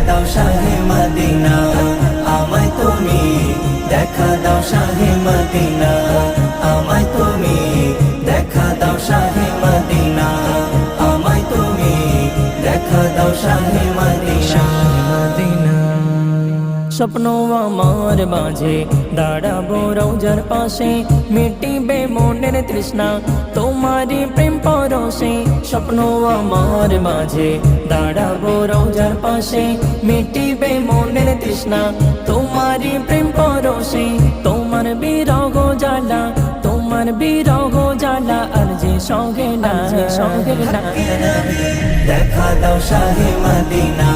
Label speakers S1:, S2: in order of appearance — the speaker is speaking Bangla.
S1: দাও শাহে মদিনা আমায় তুমি দেখা দাও শাহে মদিনা আমায় তুমি দেখা দাও শাহে মদিনা আমায় তুমি দেখা দাও শাহে মদিনা স্বপ্ন আমার মাঝে দাঁড়াবো রোজার পাশে মিটিবে মনের তৃষ্ণা তোমারি প্রেম পরশে স্বপ্ন আমার মাঝে দাঁড়াবো রোজার পাশে মিটিবে মনের তৃষ্ণা তোমারি প্রেম পরশে তোমার বিরহ জ্বালা তোমার বিরহ জ্বালা আর যে সঙ্গে না দেখা দাও শাহে মদিনা